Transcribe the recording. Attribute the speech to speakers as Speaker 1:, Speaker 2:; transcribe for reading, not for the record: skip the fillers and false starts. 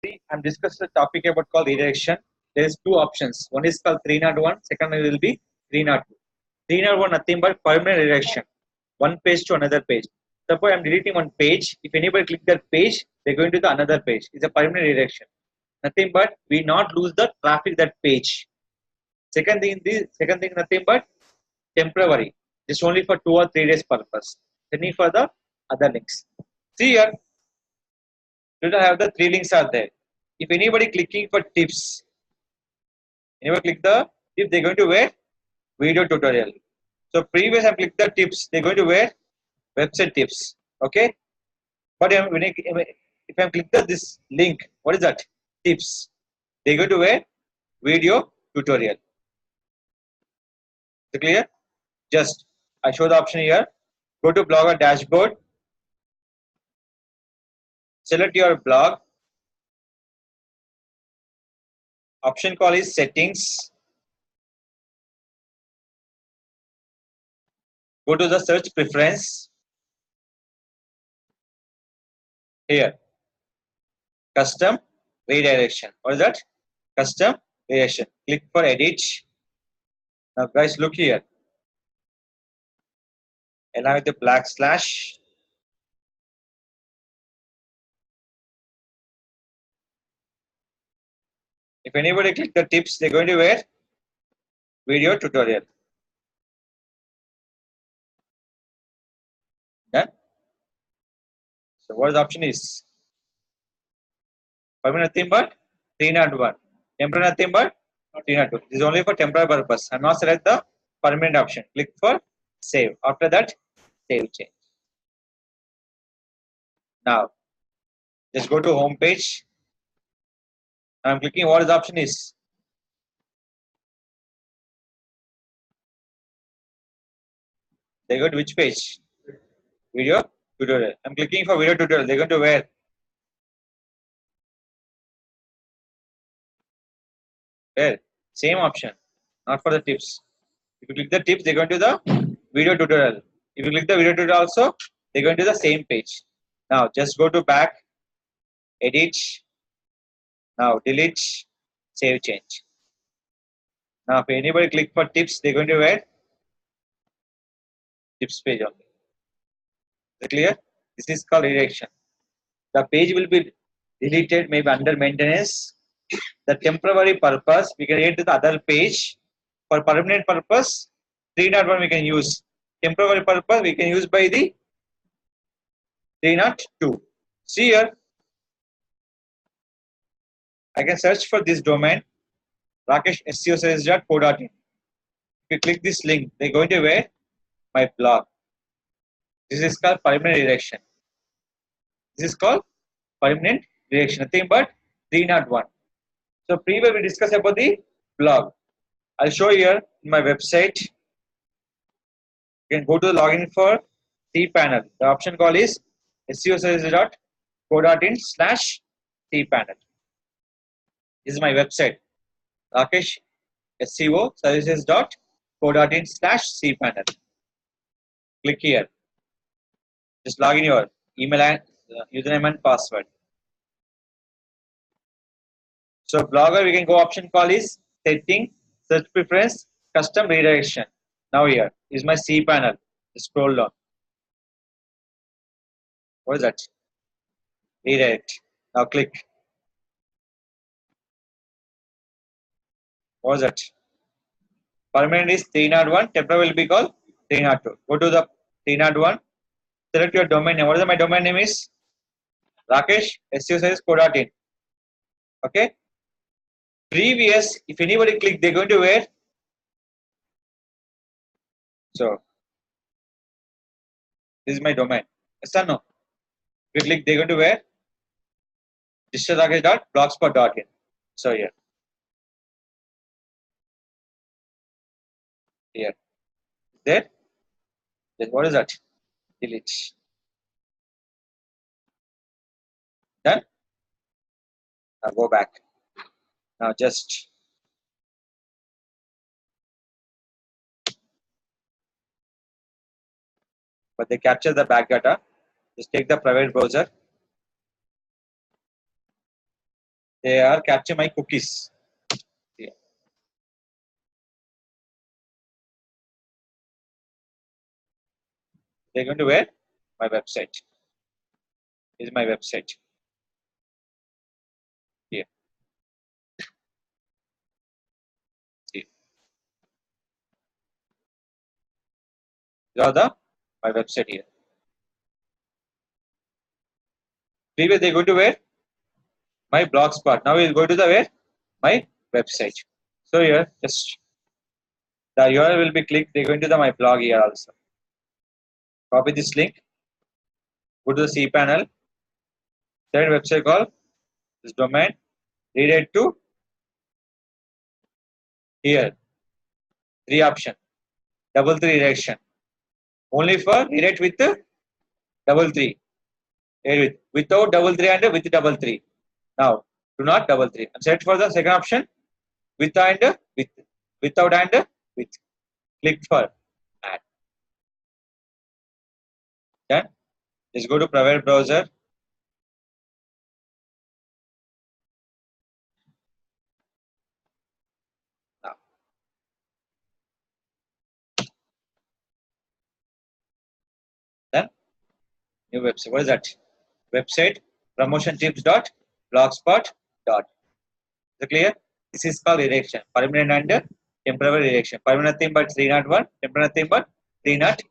Speaker 1: See, I'm discussing the topic about called redirection. There is two options. One is called 301, second one will be 302. 301 nothing but permanent redirection. One page to another page. Suppose I'm deleting one page. If anybody click that page, they're going to the another page. It's a permanent redirection. Nothing but we not lose the traffic that page. Second thing, nothing but temporary. Just only for 2 or 3 days purpose. Any for the other links. See here, you have the 3 links are there. If anybody clicking for tips, anybody click the tip, they're going to wear video tutorial. So previous I click the tips, they're going to wear website tips. Okay, but if I click this link, what is that? Tips. They're going to wear video tutorial. Is it clear? Just I show the option here. Go to blogger dashboard. Select your blog. Option call is settings. Go to the search preference. Here, custom redirection. What is that? Custom redirection. Click for edit. Now, guys, look here. Allow the black slash. If anybody click the tips, they're going to wear video tutorial. Done. So, what the option is? Permanent nothing but 301. Temporary nothing but 302. This is only for temporary purpose. I'm not select the permanent option. Click for save. After that, save change. Now, just go to home page. I'm clicking what the option is. They go to which page? Video tutorial. I'm clicking for video tutorial. They're going to where? Where? Same option. Not for the tips. If you click the tips, they're going to the video tutorial. If you click the video tutorial also, they're going to the same page. Now just go to back, edit. Now delete, save change. Now if anybody click for tips, they're going to where? Tips page only. Is it clear? This is called redirection. The page will be deleted, maybe under maintenance. The temporary purpose, we can add to the other page. For permanent purpose, 301 we can use. Temporary purpose, we can use by the 302. See here, I can search for this domain, rakeshseoservices.co.in. If you click this link, they're going to where? My blog. This is called permanent redirection. This is called permanent redirection. Nothing but 301. So previously we discussed about the blog. I'll show here in my website. You can go to the login for cPanel. The option call is seoservices.co.in/cPanel. This is my website. rakeshseoservices.co.in/cPanel. Click here. Just log in your email and username and password. So blogger, we can go option call is setting, search preference, custom redirection. Now here is my cPanel. Scroll down. What is that? Redirect. Now click. What is that? Permanent is 301. Temporary will be called 302. Go to the 301. Select your domain name. What is my domain name is? rakeshseoservices.co.in. Okay. Previous, if anybody click, they're going to where? So this is my domain. Yes or no? If you click, they're going to where? digitalrakesh.blogspot.in. So here. Here. There. Then what is that? Delete. Done. Now go back. Now just but they capture the back data. Just take the private browser. They are capturing my cookies. Yeah. They're going to where? My website. This is my website. Here. See. These are my website here. Previous they go to where? My blog spot. Now we'll go to the where? My website. So here, just the URL will be clicked. They're going to my blog here also. Copy this link. Go to the cPanel. That website called this domain. Redirect to here. 3 option. Double 3 redirection. Only for redirect with double 3. Without double 3 and with double 3. Now do not double 3. And set for the second option. With and with. Without and with. Click for add. Then just go to private browser. Now then new website. What is that? Website promotiontips.blogspot. Is it clear? This is called redirection. Permanent and temporary redirection. Permanent nothing but 301. Temporary nothing but 302.